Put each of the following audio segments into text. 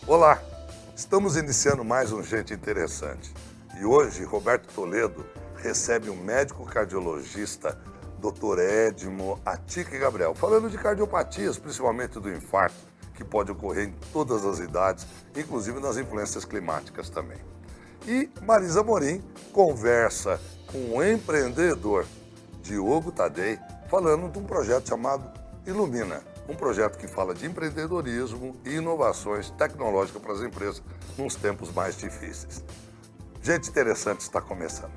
Olá, estamos iniciando mais um Gente Interessante. E hoje, Roberto Toledo recebe o médico cardiologista Dr. Edmo Atique Gabriel, falando de cardiopatias, principalmente do infarto, que pode ocorrer em todas as idades, inclusive nas influências climáticas também. E Marisa Morim conversa com o empreendedor Diogo Tadei, falando de um projeto chamado Ilumina, um projeto que fala de empreendedorismo e inovações tecnológicas para as empresas nos tempos mais difíceis. Gente Interessante está começando.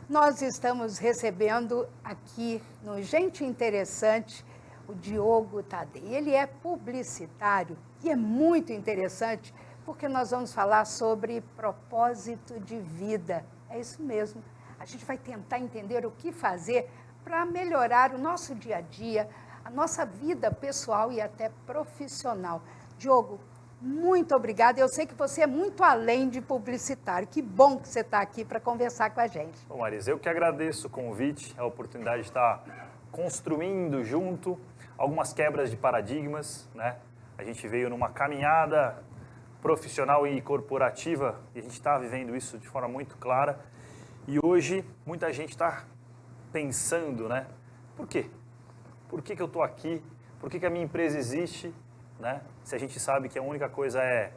Nós estamos recebendo aqui no Gente Interessante o Diogo Tadei. Ele é publicitário e é muito interessante porque nós vamos falar sobre propósito de vida. É isso mesmo. A gente vai tentar entender o que fazer para melhorar o nosso dia a dia, a nossa vida pessoal e até profissional. Diogo, muito obrigada. Eu sei que você é muito além de publicitário. Que bom que você está aqui para conversar com a gente. Bom, Marisa, eu que agradeço o convite, a oportunidade de estar construindo junto algumas quebras de paradigmas, né? A gente veio numa caminhada profissional e corporativa e a gente está vivendo isso de forma muito clara. E hoje muita gente está pensando, né? Por quê? Por que eu estou aqui? Por que a minha empresa existe? Né? Se a gente sabe que a única coisa é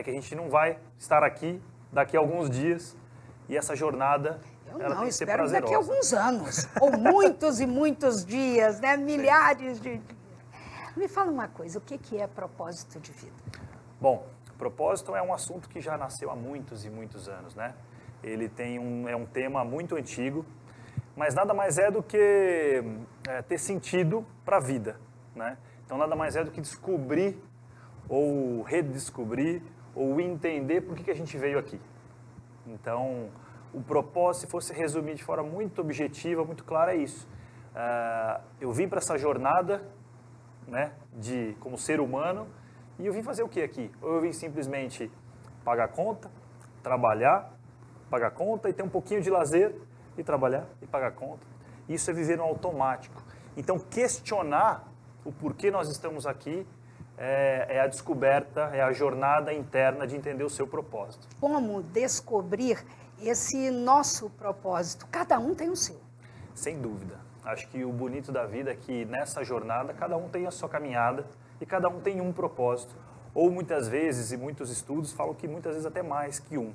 que a gente não vai estar aqui daqui a alguns dias e essa jornada ela tem que ser prazerosa. Daqui a alguns anos, ou muitos e muitos dias, né? Milhares de dias. Me fala uma coisa, o que é propósito de vida? Bom, propósito é um assunto que já nasceu há muitos e muitos anos, né? Ele é um tema muito antigo, mas nada mais é do que ter sentido para a vida, né? Então, nada mais é do que descobrir, ou redescobrir, ou entender por que a gente veio aqui. Então, o propósito, se fosse resumir de forma muito objetiva, muito clara, é isso. Eu vim para essa jornada, né, como ser humano, e eu vim fazer o que aqui? Ou eu vim simplesmente pagar conta, trabalhar, pagar conta e ter um pouquinho de lazer, e trabalhar e pagar conta. Isso é viver no automático. Então, questionar o porquê nós estamos aqui é a descoberta, é a jornada interna de entender o seu propósito. Como descobrir esse nosso propósito? Cada um tem o seu. Sem dúvida. Acho que o bonito da vida é que nessa jornada, cada um tem a sua caminhada e cada um tem um propósito. Ou muitas vezes, e muitos estudos falam que muitas vezes até mais que um,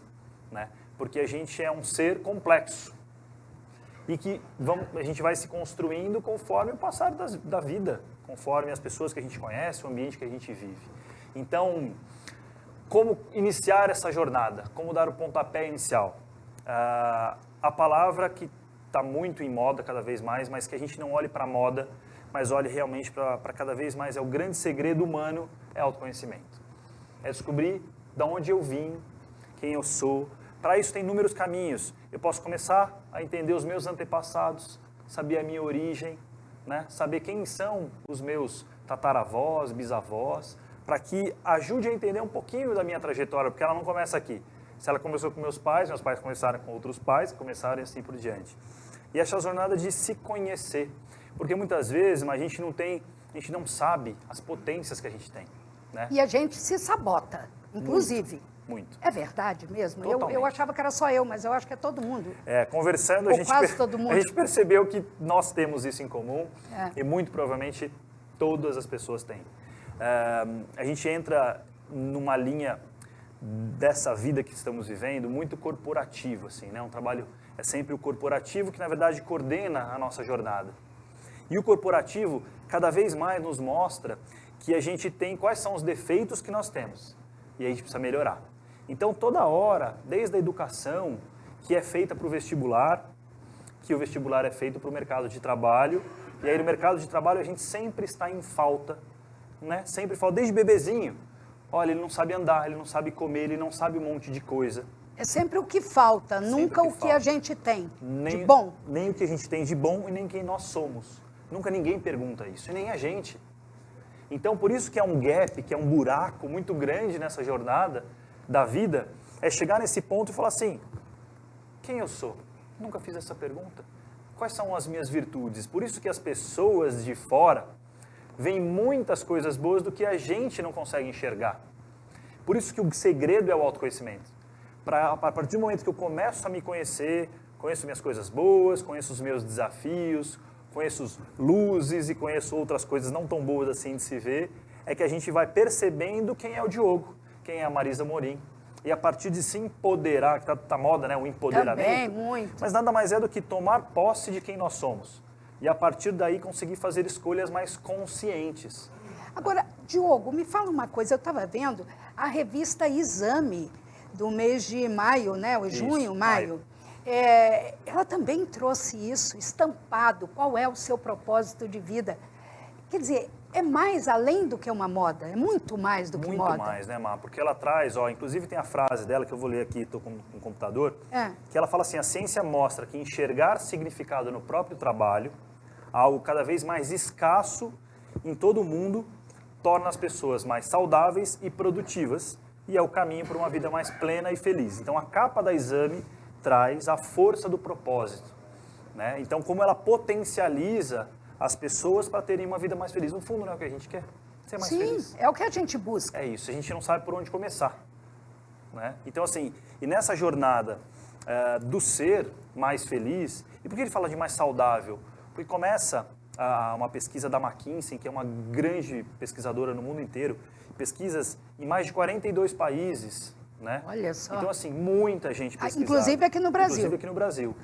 né? Porque a gente é um ser complexo. E que a gente vai se construindo conforme o passar da vida, conforme as pessoas que a gente conhece, o ambiente que a gente vive. Então, como iniciar essa jornada? Como dar o pontapé inicial? A palavra que está muito em moda cada vez mais, mas que a gente não olhe para a moda, mas olhe realmente para cada vez mais, é o grande segredo humano, é autoconhecimento. É descobrir de onde eu vim, quem eu sou. Para isso tem inúmeros caminhos. Eu posso começar a entender os meus antepassados, saber a minha origem, né? Saber quem são os meus tataravós, bisavós, para que ajude a entender um pouquinho da minha trajetória, porque ela não começa aqui. Se ela começou com meus pais começaram com outros pais, começaram assim por diante. E essa jornada de se conhecer, porque muitas vezes a gente não sabe as potências que a gente tem, né? E a gente se sabota, inclusive. Muito. É verdade mesmo? Eu achava que era só eu, mas eu acho que é todo mundo. Conversando, todo mundo. A gente percebeu que nós temos isso em comum e muito provavelmente todas as pessoas têm. A gente entra numa linha dessa vida que estamos vivendo muito corporativo, assim, né? Um trabalho é sempre o corporativo que, na verdade, coordena a nossa jornada. E o corporativo, cada vez mais nos mostra que a gente tem quais são os defeitos que nós temos. E a gente precisa melhorar. Então, toda hora, desde a educação, que é feita para o vestibular, que o vestibular é feito para o mercado de trabalho, e aí no mercado de trabalho a gente sempre está em falta, né? Sempre falta, desde bebezinho. Olha, ele não sabe andar, ele não sabe comer, ele não sabe um monte de coisa. É sempre o que falta, nunca o que a gente tem de bom. Nem o que a gente tem de bom e nem quem nós somos. Nunca ninguém pergunta isso, e nem a gente. Então, por isso que é um gap, que é um buraco muito grande nessa jornada da vida, é chegar nesse ponto e falar assim, quem eu sou? Nunca fiz essa pergunta. quais são as minhas virtudes. Por isso que as pessoas de fora veem muitas coisas boas do que a gente não consegue enxergar. Por isso que o segredo é o autoconhecimento. A partir do momento que eu começo a me conhecer, conheço minhas coisas boas, conheço os meus desafios, conheço luzes e conheço outras coisas não tão boas assim de se ver, é que a gente vai percebendo quem é o Diogo, quem é a Marisa Morim. E a partir de se empoderar, que tá moda, né, o empoderamento. Também, muito. Mas nada mais é do que tomar posse de quem nós somos. E a partir daí conseguir fazer escolhas mais conscientes. Agora, Diogo, me fala uma coisa, eu estava vendo a revista Exame, do mês de maio, né? O junho, maio. Ela também trouxe isso, estampado, qual é o seu propósito de vida. Quer dizer, é mais além do que uma moda, é muito mais do que moda. Muito mais, né, Má? Porque ela traz, inclusive tem a frase dela que eu vou ler aqui, estou com o computador, que ela fala assim, a ciência mostra que enxergar significado no próprio trabalho, algo cada vez mais escasso em todo o mundo, torna as pessoas mais saudáveis e produtivas e é o caminho para uma vida mais plena e feliz. Então, a capa da Exame traz a força do propósito, né? Então, como ela potencializa as pessoas para terem uma vida mais feliz. No fundo, não é o que a gente quer? Ser mais feliz. Sim, é o que a gente busca. É isso, a gente não sabe por onde começar, né? Então, assim, e nessa jornada do ser mais feliz, e por que ele fala de mais saudável? Porque começa uma pesquisa da McKinsey, que é uma grande pesquisadora no mundo inteiro, pesquisas em mais de 42 países, né? Olha só. Então, assim, muita gente pesquisada. Inclusive aqui no Brasil. Inclusive aqui no Brasil.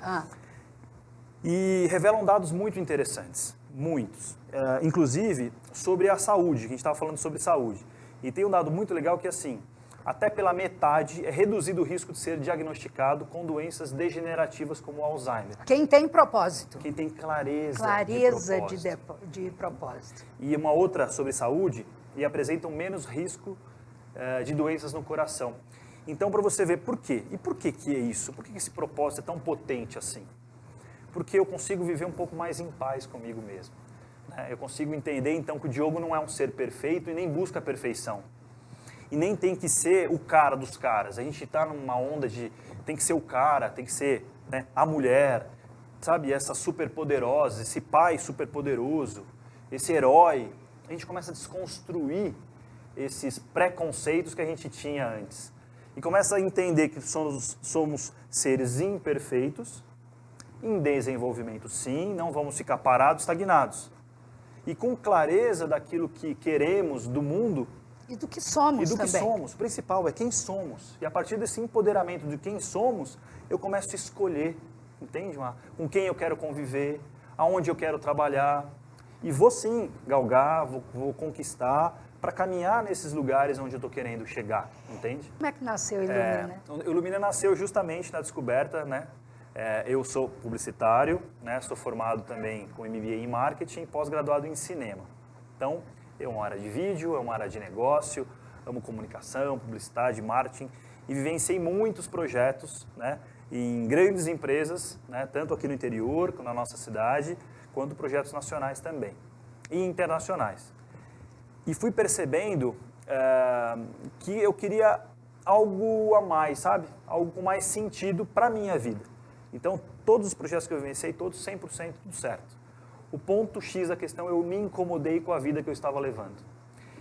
E revelam dados muito interessantes, muitos. Inclusive sobre a saúde, que a gente estava falando sobre saúde. E tem um dado muito legal que, assim, até pela metade é reduzido o risco de ser diagnosticado com doenças degenerativas como o Alzheimer. Quem tem propósito. Quem tem clareza de propósito. E uma outra sobre saúde, e apresentam menos risco de doenças no coração. Então, para você ver por quê. E por que que é isso? Por que esse propósito é tão potente assim? Porque eu consigo viver um pouco mais em paz comigo mesmo, né? Eu consigo entender, então, que o Diogo não é um ser perfeito e nem busca a perfeição. E nem tem que ser o cara dos caras. A gente está numa onda de tem que ser o cara, tem que ser, né, a mulher, sabe? Essa super poderosa, esse pai super poderoso, esse herói. A gente começa a desconstruir esses preconceitos que a gente tinha antes. E começa a entender que somos seres imperfeitos, em desenvolvimento sim, não vamos ficar parados, estagnados. E com clareza daquilo que queremos do mundo. E do que somos também. Que somos. O principal é quem somos. E a partir desse empoderamento de quem somos, eu começo a escolher, entende, Mar? Com quem eu quero conviver, aonde eu quero trabalhar. E vou sim galgar, vou conquistar, para caminhar nesses lugares onde eu estou querendo chegar, entende? Como é que nasceu o Illumina? O Illumina nasceu justamente na descoberta, né? Eu sou publicitário, né? Sou formado também com MBA em marketing e pós-graduado em cinema. Então, é uma área de vídeo, é uma área de negócio, amo comunicação, publicidade, marketing e vivenciei muitos projetos, né? Em grandes empresas, né? Tanto aqui no interior, na nossa cidade, quanto projetos nacionais também e internacionais. E fui percebendo que eu queria algo a mais, sabe? Algo com mais sentido para a minha vida. Então, todos os projetos que eu vivenciei, todos 100% tudo certo. O ponto X da questão, eu me incomodei com a vida que eu estava levando.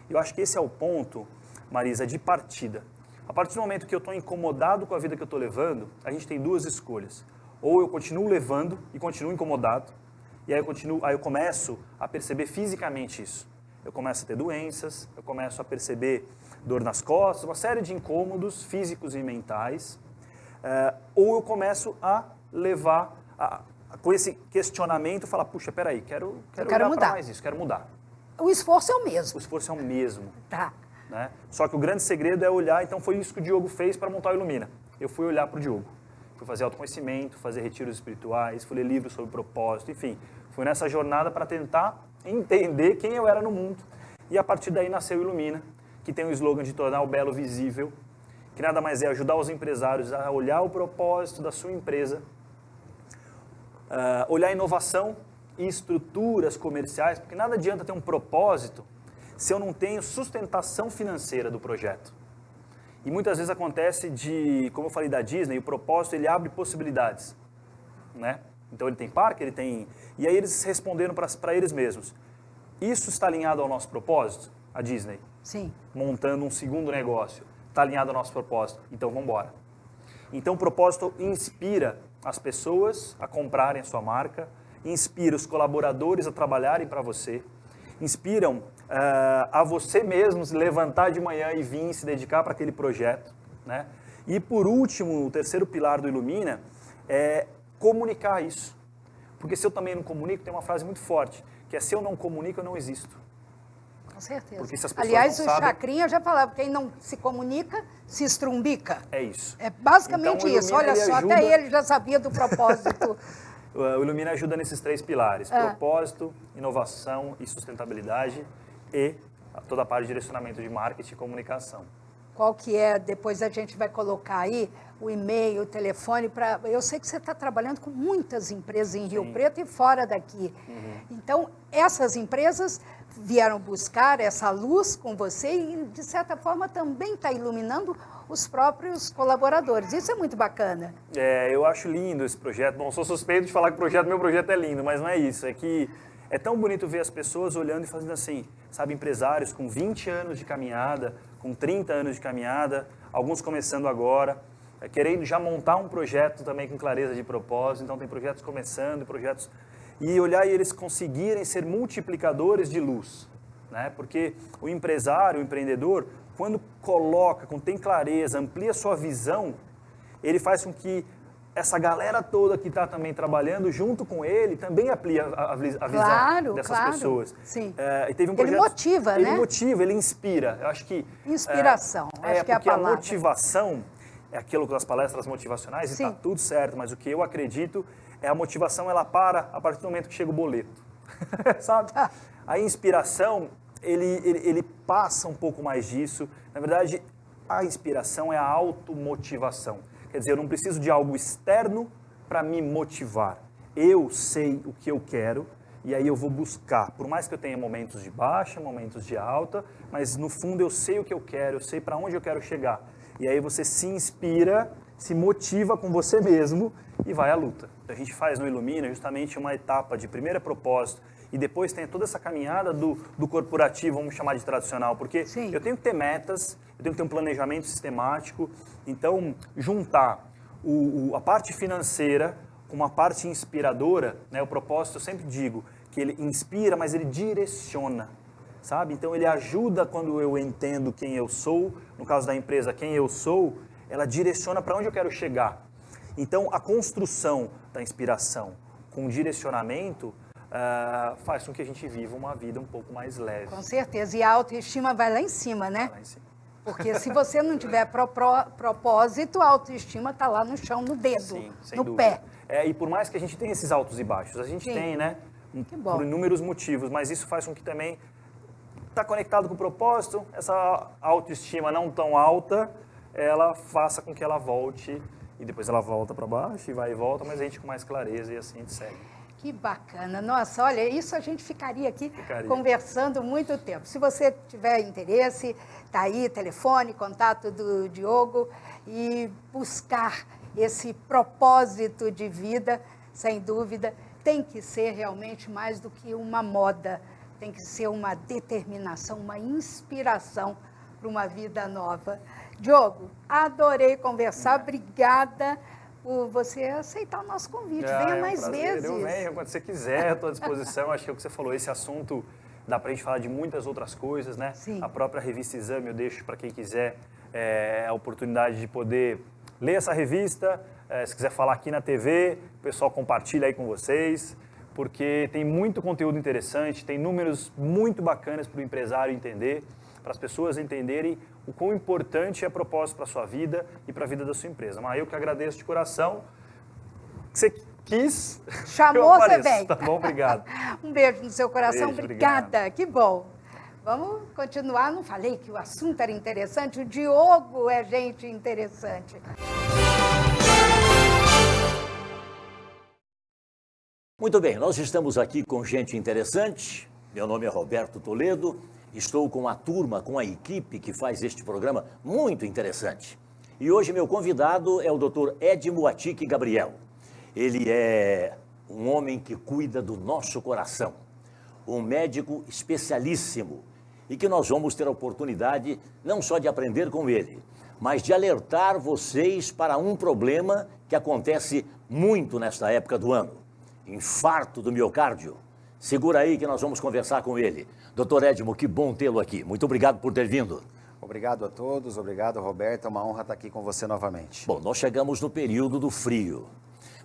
Eu acho que esse é o ponto, Marisa, de partida. A partir do momento que eu estou incomodado com a vida que eu estou levando, a gente tem duas escolhas. Ou eu continuo levando e continuo incomodado, e aí eu começo a perceber fisicamente isso. Eu começo a ter doenças, eu começo a perceber dor nas costas, uma série de incômodos físicos e mentais. Ou eu começo a levar, com esse questionamento, falar, puxa, peraí, quero olhar para mais isso, quero mudar. O esforço é o mesmo. O esforço é o mesmo. Tá. Né? Só que o grande segredo é olhar, então foi isso que o Diogo fez para montar o Illumina. Eu fui olhar para o Diogo. Fui fazer autoconhecimento, fazer retiros espirituais, fui ler livros sobre propósito, enfim. Fui nessa jornada para tentar entender quem eu era no mundo. E a partir daí nasceu o Illumina, que tem o slogan de tornar o belo visível, que nada mais é ajudar os empresários a olhar o propósito da sua empresa, olhar a inovação e estruturas comerciais, porque nada adianta ter um propósito se eu não tenho sustentação financeira do projeto. E muitas vezes acontece como eu falei da Disney, o propósito ele abre possibilidades, né? Então ele tem parque, ele tem... E aí eles responderam para eles mesmos. Isso está alinhado ao nosso propósito? A Disney. Sim. Montando um segundo negócio. Está alinhado ao nosso propósito? Então vamos embora. Então o propósito inspira as pessoas a comprarem a sua marca, inspira os colaboradores a trabalharem para você, inspiram a você mesmo se levantar de manhã e vir se dedicar para aquele projeto, né? E por último, o terceiro pilar do Ilumina é comunicar isso. Porque se eu também não comunico, tem uma frase muito forte, que é: se eu não comunico, eu não existo. Com certeza. Porque se as pessoas Aliás, não o sabem... Chacrinha já falava, quem não se comunica, se estrumbica. É isso. É basicamente Então, o isso. Ilumina, Olha só, ajuda... até ele já sabia do propósito. O Ilumina ajuda nesses 3 pilares: propósito, inovação e sustentabilidade, e toda a parte de direcionamento de marketing e comunicação. Qual que é, depois a gente vai colocar aí o e-mail, o telefone, eu sei que você está trabalhando com muitas empresas em Rio Preto e fora daqui. Então, essas empresas vieram buscar essa luz com você e, de certa forma, também está iluminando os próprios colaboradores. Isso é muito bacana. Eu acho lindo esse projeto. Bom, sou suspeito de falar que meu projeto é lindo, mas não é isso. É que é tão bonito ver as pessoas olhando e fazendo assim, sabe, empresários com 20 anos de caminhada, com 30 anos de caminhada, alguns começando agora, querendo já montar um projeto também com clareza de propósito. Então tem projetos começando, projetos... E olhar e eles conseguirem ser multiplicadores de luz, né? Porque o empresário, o empreendedor, quando coloca, quando tem clareza, amplia sua visão, ele faz com que essa galera toda que está também trabalhando junto com ele também amplia a visão dessas pessoas. Sim. E teve um projeto, ele motiva, né? Ele motiva, ele inspira. Eu acho que... Inspiração, acho que é a porque palavra. a motivação é aquilo das palestras motivacionais, Sim. e está tudo certo, mas o que eu acredito é a motivação, ela para a partir do momento que chega o boleto. Sabe? A inspiração, ele passa um pouco mais disso. Na verdade, a inspiração é a automotivação. Quer dizer, eu não preciso de algo externo para me motivar. Eu sei o que eu quero e aí eu vou buscar. Por mais que eu tenha momentos de baixa, momentos de alta, mas no fundo eu sei o que eu quero, eu sei para onde eu quero chegar. E aí você se inspira, se motiva com você mesmo e vai à luta. A gente faz no Ilumina justamente uma etapa de primeiro propósito e depois tem toda essa caminhada do corporativo, vamos chamar de tradicional, porque Sim. eu tenho que ter metas, eu tenho que ter um planejamento sistemático. Então, juntar a parte financeira com uma parte inspiradora, né? O propósito, eu sempre digo, que ele inspira, mas ele direciona, sabe? Então, ele ajuda quando eu entendo quem eu sou, no caso da empresa, quem eu sou, ela direciona para onde eu quero chegar. Então, a construção da inspiração com direcionamento faz com que a gente viva uma vida um pouco mais leve. Com certeza. E a autoestima vai lá em cima, né? Vai lá em cima. Porque se você não tiver propósito, a autoestima está lá no chão, no dedo, Sim, sem no dúvida. pé. E por mais que a gente tenha esses altos e baixos, a gente Sim. tem, né? Que bom. Por inúmeros motivos, mas isso faz com que também está conectado com o propósito, essa autoestima não tão alta, ela faça com que ela volte e depois ela volta para baixo e vai e volta, mas a gente com mais clareza e assim a gente segue. Que bacana. Nossa, olha, isso a gente ficaria aqui conversando muito tempo. Se você tiver interesse, está aí, telefone, contato do Diogo, e buscar esse propósito de vida, sem dúvida, tem que ser realmente mais do que uma moda, tem que ser uma determinação, uma inspiração para uma vida nova. Diogo, adorei conversar, obrigada por você aceitar o nosso convite. Venha mais vezes. Eu venho quando você quiser, estou à disposição. Acho que é o que você falou, esse assunto dá para a gente falar de muitas outras coisas, né? Sim. A própria revista Exame eu deixo para quem quiser a oportunidade de poder ler essa revista. Se quiser falar aqui na TV, o pessoal compartilha aí com vocês, porque tem muito conteúdo interessante, tem números muito bacanas para o empresário entender, para as pessoas entenderem o quão importante é propósito para a sua vida e para a vida da sua empresa. Mas eu que agradeço de coração. Você quis. Chamou, você vem. Tá bom, obrigado. Um beijo no seu coração, Beijo, obrigada. obrigado. Que bom. Vamos continuar. Não falei que o assunto era interessante? O Diogo é gente interessante. Muito bem, nós estamos aqui com gente interessante. Meu nome é Roberto Toledo. Estou com a turma, com a equipe que faz este programa muito interessante. E hoje meu convidado é o Dr. Edmo Atique Gabriel. Ele é um homem que cuida do nosso coração, um médico especialíssimo e que nós vamos ter a oportunidade não só de aprender com ele, mas de alertar vocês para um problema que acontece muito nesta época do ano: infarto do miocárdio. Segura aí que nós vamos conversar com ele. Dr. Edmo, que bom tê-lo aqui. Muito obrigado por ter vindo. Obrigado a todos, obrigado, Roberto. É uma honra estar aqui com você novamente. Bom, nós chegamos no período do frio.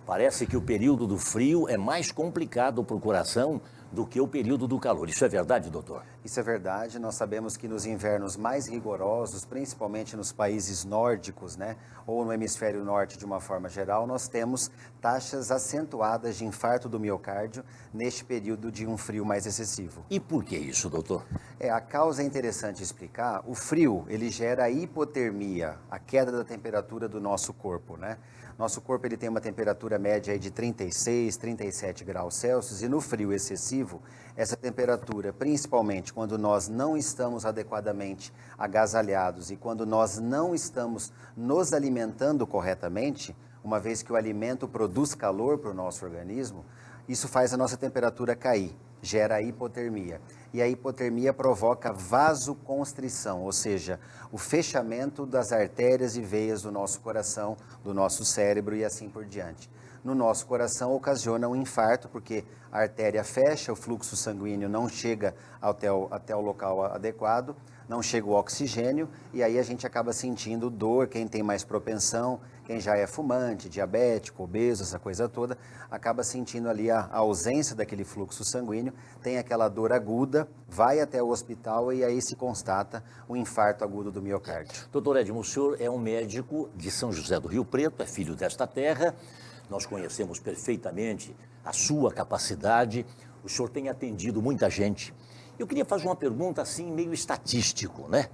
Parece que o período do frio é mais complicado para o coração do que o período do calor. Isso é verdade, doutor? Isso é verdade. Nós sabemos que nos invernos mais rigorosos, principalmente nos países nórdicos, né, ou no hemisfério norte de uma forma geral, nós temos taxas acentuadas de infarto do miocárdio neste período de um frio mais excessivo. E por que isso, doutor? A causa é interessante explicar. O frio, ele gera a hipotermia, a queda da temperatura do nosso corpo, né? Nosso corpo ele tem uma temperatura média aí de 36, 37 graus Celsius e no frio excessivo, essa temperatura, principalmente quando nós não estamos adequadamente agasalhados e quando nós não estamos nos alimentando corretamente, uma vez que o alimento produz calor para o nosso organismo, isso faz a nossa temperatura cair, gera hipotermia. E a hipotermia provoca vasoconstrição, ou seja, o fechamento das artérias e veias do nosso coração, do nosso cérebro e assim por diante. No nosso coração ocasiona um infarto, porque a artéria fecha, o fluxo sanguíneo não chega até o local adequado, não chega o oxigênio e aí a gente acaba sentindo dor. Quem tem mais propensão, quem já é fumante, diabético, obeso, essa coisa toda, acaba sentindo ali a ausência daquele fluxo sanguíneo, tem aquela dor aguda, vai até o hospital e aí se constata o infarto agudo do miocárdio. Doutor Edmo, o senhor é um médico de São José do Rio Preto, é filho desta terra, nós conhecemos perfeitamente a sua capacidade, o senhor tem atendido muita gente. Eu queria fazer uma pergunta assim, meio estatístico, né?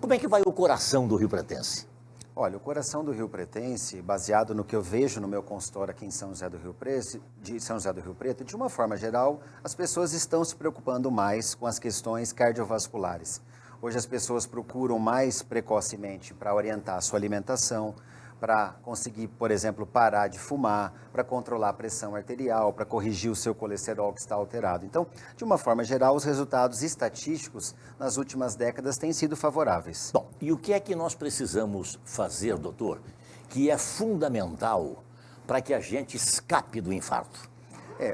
Como é que vai o coração do Rio Pretense? Olha, o coração do Rio Pretense, baseado no que eu vejo no meu consultório aqui em São José do Rio Preto, de uma forma geral, as pessoas estão se preocupando mais com as questões cardiovasculares. Hoje as pessoas procuram mais precocemente para orientar a sua alimentação, para conseguir, por exemplo, parar de fumar, para controlar a pressão arterial, para corrigir o seu colesterol que está alterado. Então, de uma forma geral, os resultados estatísticos nas últimas décadas têm sido favoráveis. Bom, e o que é que nós precisamos fazer, doutor, que é fundamental para que a gente escape do infarto?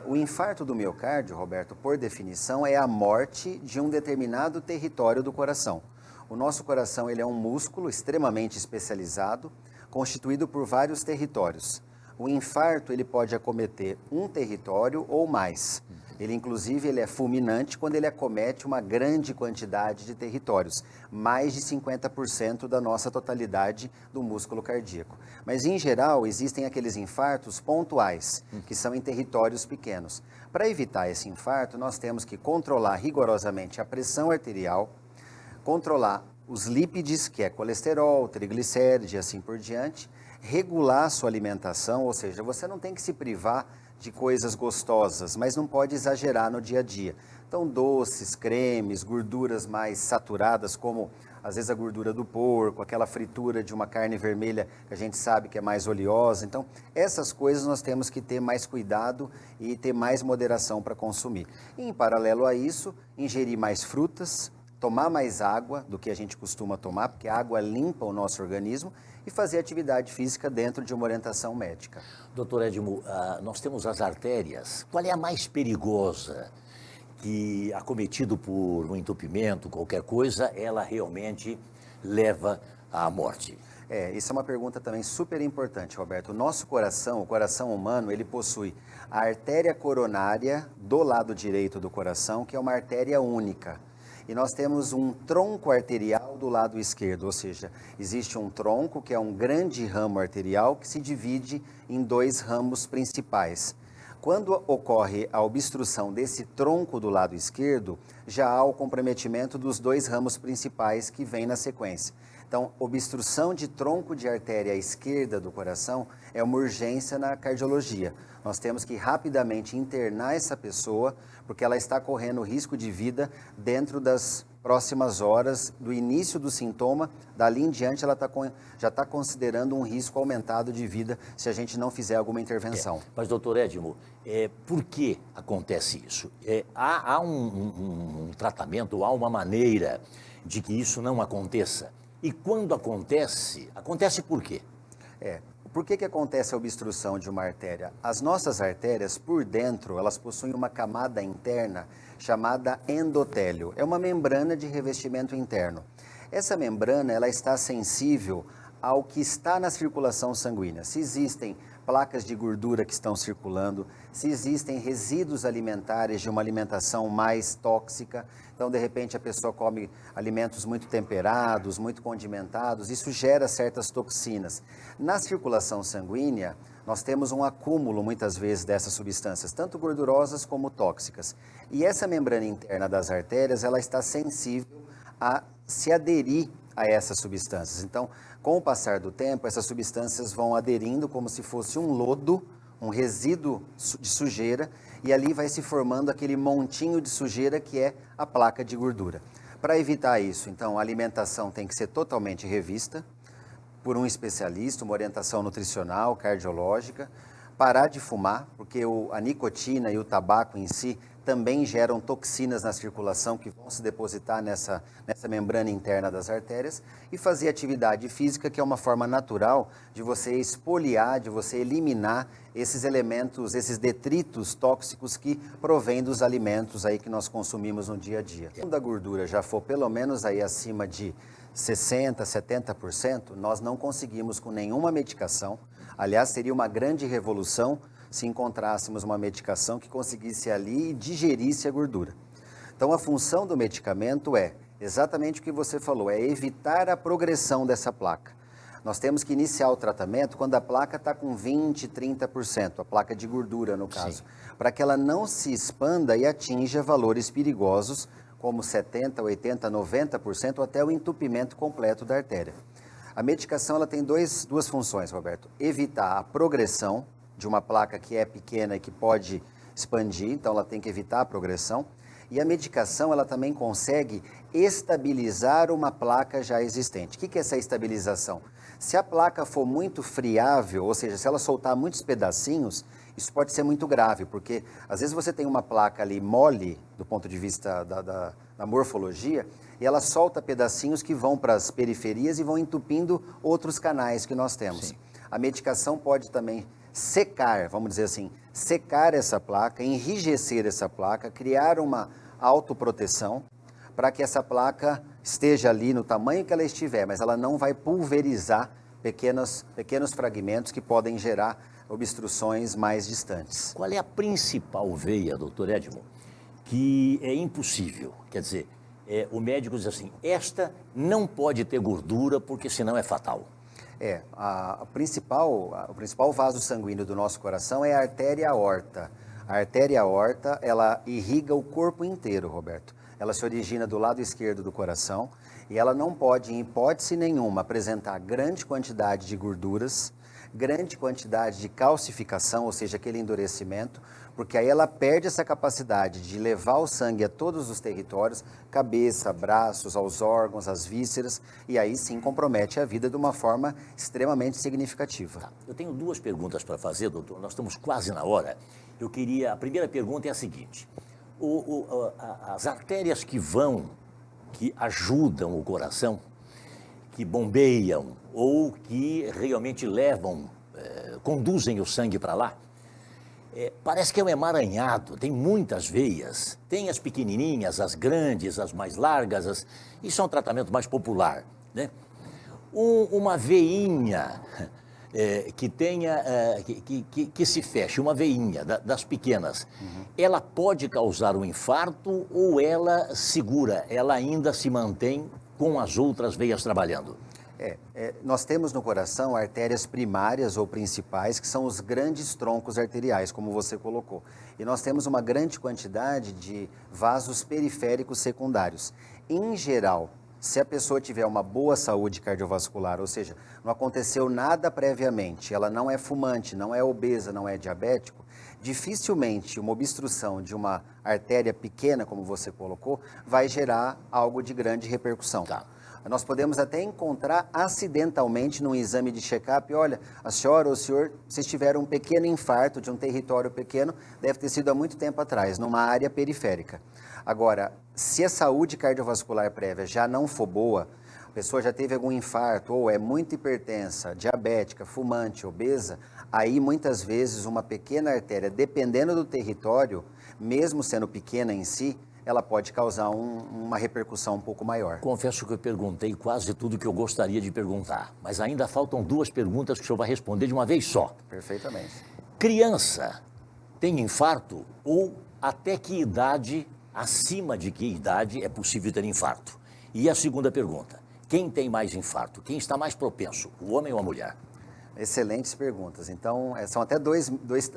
O infarto do miocárdio, Roberto, por definição, é a morte de um determinado território do coração. O nosso coração ele é um músculo extremamente especializado, constituído por vários territórios. O infarto ele pode acometer um território ou mais. Ele, inclusive, ele é fulminante quando ele acomete uma grande quantidade de territórios, mais de 50% da nossa totalidade do músculo cardíaco. Mas, em geral, existem aqueles infartos pontuais, que são em territórios pequenos. Para evitar esse infarto, nós temos que controlar rigorosamente a pressão arterial, controlar os lípides, que é colesterol, triglicérides e assim por diante, regular a sua alimentação, ou seja, você não tem que se privar de coisas gostosas, mas não pode exagerar no dia a dia. Então, doces, cremes, gorduras mais saturadas, como às vezes a gordura do porco, aquela fritura de uma carne vermelha que a gente sabe que é mais oleosa. Então, essas coisas nós temos que ter mais cuidado e ter mais moderação para consumir. E, em paralelo a isso, ingerir mais frutas, tomar mais água do que a gente costuma tomar, porque a água limpa o nosso organismo, e fazer atividade física dentro de uma orientação médica. Doutor Edmo, nós temos as artérias. Qual é a mais perigosa? Que, acometido por um entupimento, qualquer coisa, ela realmente leva à morte? Isso é uma pergunta também super importante, Roberto. O nosso coração, o coração humano, ele possui a artéria coronária do lado direito do coração, que é uma artéria única. E nós temos um tronco arterial do lado esquerdo, ou seja, existe um tronco que é um grande ramo arterial que se divide em dois ramos principais. Quando ocorre a obstrução desse tronco do lado esquerdo, já há o comprometimento dos dois ramos principais que vêm na sequência. Então, obstrução de tronco de artéria esquerda do coração é uma urgência na cardiologia. Nós temos que rapidamente internar essa pessoa, porque ela está correndo risco de vida dentro das próximas horas do início do sintoma, dali em diante ela já está considerando um risco aumentado de vida se a gente não fizer alguma intervenção. Mas, doutor Edmo, por que acontece isso? Há um tratamento, há uma maneira de que isso não aconteça? E quando acontece, acontece por quê? Por que acontece a obstrução de uma artéria? As nossas artérias, por dentro, elas possuem uma camada interna chamada endotélio. É uma membrana de revestimento interno. Essa membrana, ela está sensível ao que está na circulação sanguínea. Se existem placas de gordura que estão circulando, se existem resíduos alimentares de uma alimentação mais tóxica, então de repente a pessoa come alimentos muito temperados, muito condimentados, isso gera certas toxinas. Na circulação sanguínea, nós temos um acúmulo muitas vezes dessas substâncias, tanto gordurosas como tóxicas. E essa membrana interna das artérias, ela está sensível a se aderir a essas substâncias. Então, com o passar do tempo, essas substâncias vão aderindo como se fosse um lodo, um resíduo de sujeira, e ali vai se formando aquele montinho de sujeira que é a placa de gordura. Para evitar isso, então, a alimentação tem que ser totalmente revista por um especialista, uma orientação nutricional, cardiológica, parar de fumar, porque a nicotina e o tabaco em si também geram toxinas na circulação que vão se depositar nessa membrana interna das artérias, e fazer atividade física, que é uma forma natural de você expoliar, de você eliminar esses elementos, esses detritos tóxicos que provêm dos alimentos aí que nós consumimos no dia a dia. Quando a gordura já for pelo menos aí acima de 60%, 70%, nós não conseguimos com nenhuma medicação. Aliás, seria uma grande revolução se encontrássemos uma medicação que conseguisse ali e digerisse a gordura. Então, a função do medicamento é exatamente o que você falou, é evitar a progressão dessa placa. Nós temos que iniciar o tratamento quando a placa está com 20%, 30%, a placa de gordura no caso, para que ela não se expanda e atinja valores perigosos, como 70%, 80%, 90%, ou até o entupimento completo da artéria. A medicação ela tem duas funções, Roberto. Evitar a progressão de uma placa que é pequena e que pode expandir, então ela tem que evitar a progressão. E a medicação ela também consegue estabilizar uma placa já existente. O que é essa estabilização? Se a placa for muito friável, ou seja, se ela soltar muitos pedacinhos, isso pode ser muito grave, porque às vezes você tem uma placa ali mole, do ponto de vista da morfologia, e ela solta pedacinhos que vão para as periferias e vão entupindo outros canais que nós temos. Sim. A medicação pode também secar, vamos dizer assim, secar essa placa, enrijecer essa placa, criar uma autoproteção para que essa placa esteja ali no tamanho que ela estiver, mas ela não vai pulverizar pequenos fragmentos que podem gerar obstruções mais distantes. Qual é a principal veia, doutor Edmo, que é impossível? Quer dizer, o médico diz assim, esta não pode ter gordura porque senão é fatal. O principal vaso sanguíneo do nosso coração é a artéria aorta. A artéria aorta, ela irriga o corpo inteiro, Roberto. Ela se origina do lado esquerdo do coração e ela não pode, em hipótese nenhuma, apresentar grande quantidade de gorduras, grande quantidade de calcificação, ou seja, aquele endurecimento, porque aí ela perde essa capacidade de levar o sangue a todos os territórios, cabeça, braços, aos órgãos, às vísceras, e aí sim compromete a vida de uma forma extremamente significativa. Tá. Eu tenho duas perguntas para fazer, doutor, nós estamos quase na hora. A primeira pergunta é a seguinte, as artérias que ajudam o coração, que bombeiam ou que realmente conduzem o sangue para lá, parece que é um emaranhado, tem muitas veias, tem as pequenininhas, as grandes, as mais largas, isso é um tratamento mais popular, né? Uma veinha que tenha, que se feche, uma veinha das pequenas, ela pode causar um infarto ou ela segura, ela ainda se mantém com as outras veias trabalhando? Nós temos no coração artérias primárias ou principais, que são os grandes troncos arteriais, como você colocou. E nós temos uma grande quantidade de vasos periféricos secundários. Em geral, se a pessoa tiver uma boa saúde cardiovascular, ou seja, não aconteceu nada previamente, ela não é fumante, não é obesa, não é diabético, dificilmente uma obstrução de uma artéria pequena, como você colocou, vai gerar algo de grande repercussão. Tá. Nós podemos até encontrar acidentalmente num exame de check-up, olha, a senhora ou o senhor, vocês tiveram um pequeno infarto de um território pequeno, deve ter sido há muito tempo atrás, numa área periférica. Agora, se a saúde cardiovascular prévia já não for boa, a pessoa já teve algum infarto ou é muito hipertensa, diabética, fumante, obesa, aí muitas vezes uma pequena artéria, dependendo do território, mesmo sendo pequena em si, ela pode causar uma repercussão um pouco maior. Confesso que eu perguntei quase tudo que eu gostaria de perguntar, mas ainda faltam 2 perguntas que o senhor vai responder de uma vez só. Perfeitamente. Criança tem infarto ou até que idade, acima de que idade é possível ter infarto? E a segunda pergunta, quem tem mais infarto? Quem está mais propenso, o homem ou a mulher? Excelentes perguntas. Então, são até dois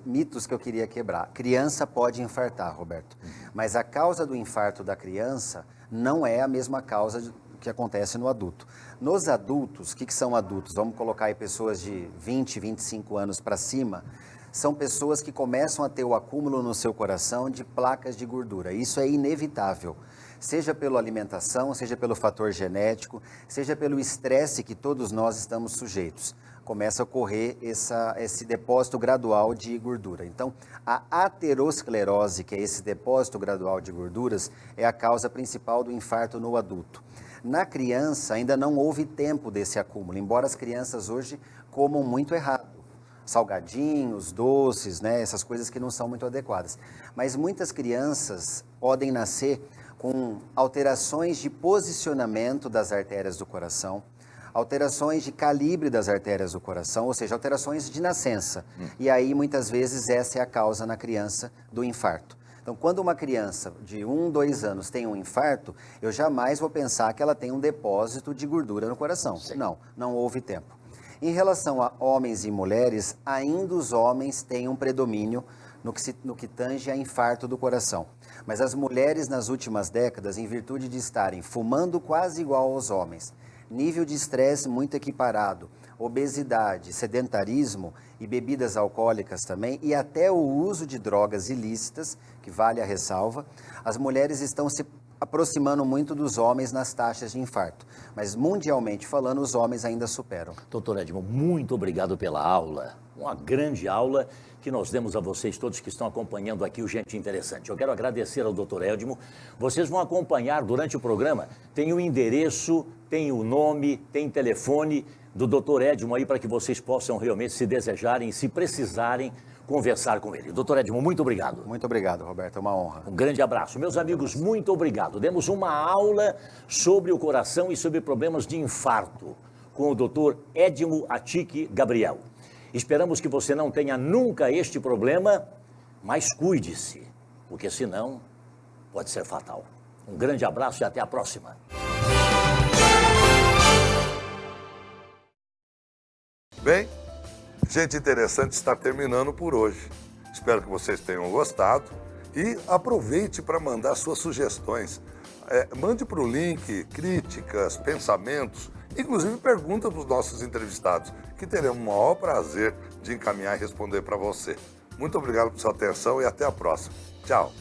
mitos que eu queria quebrar. Criança pode infartar, Roberto, mas a causa do infarto da criança não é a mesma causa que acontece no adulto. Nos adultos, o que são adultos? Vamos colocar aí pessoas de 20, 25 anos para cima, são pessoas que começam a ter o acúmulo no seu coração de placas de gordura. Isso é inevitável. Seja pela alimentação, seja pelo fator genético, seja pelo estresse que todos nós estamos sujeitos. Começa a ocorrer esse depósito gradual de gordura. Então, a aterosclerose, que é esse depósito gradual de gorduras, é a causa principal do infarto no adulto. Na criança, ainda não houve tempo desse acúmulo, embora as crianças hoje comam muito errado. Salgadinhos, doces, né, essas coisas que não são muito adequadas. Mas muitas crianças podem nascer com alterações de posicionamento das artérias do coração, alterações de calibre das artérias do coração, ou seja, alterações de nascença. E aí, muitas vezes, essa é a causa na criança do infarto. Então, quando uma criança de 1, 2 anos tem um infarto, eu jamais vou pensar que ela tem um depósito de gordura no coração. Sim. Não houve tempo. Em relação a homens e mulheres, ainda os homens têm um predomínio no que tange a infarto do coração. Mas as mulheres, nas últimas décadas, em virtude de estarem fumando quase igual aos homens, nível de estresse muito equiparado, obesidade, sedentarismo e bebidas alcoólicas também, e até o uso de drogas ilícitas, que vale a ressalva, as mulheres estão se aproximando muito dos homens nas taxas de infarto. Mas, mundialmente falando, os homens ainda superam. Doutor Edmo, muito obrigado pela aula. Uma grande aula que nós demos a vocês todos que estão acompanhando aqui o Gente Interessante. Eu quero agradecer ao doutor Edmo. Vocês vão acompanhar durante o programa. Tem o endereço, tem o nome, tem telefone do doutor Edmo aí para que vocês possam realmente, se desejarem, se precisarem, conversar com ele. Doutor Edmo, muito obrigado. Muito obrigado, Roberto. É uma honra. Um grande abraço. Meus amigos, muito obrigado. Demos uma aula sobre o coração e sobre problemas de infarto com o doutor Edmo Atique Gabriel. Esperamos que você não tenha nunca este problema, mas cuide-se, porque senão pode ser fatal. Um grande abraço e até a próxima. Bem, Gente Interessante está terminando por hoje. Espero que vocês tenham gostado e aproveite para mandar suas sugestões. Mande para o link críticas, pensamentos, inclusive perguntas para os nossos entrevistados, que teremos o maior prazer de encaminhar e responder para você. Muito obrigado por sua atenção e até a próxima. Tchau.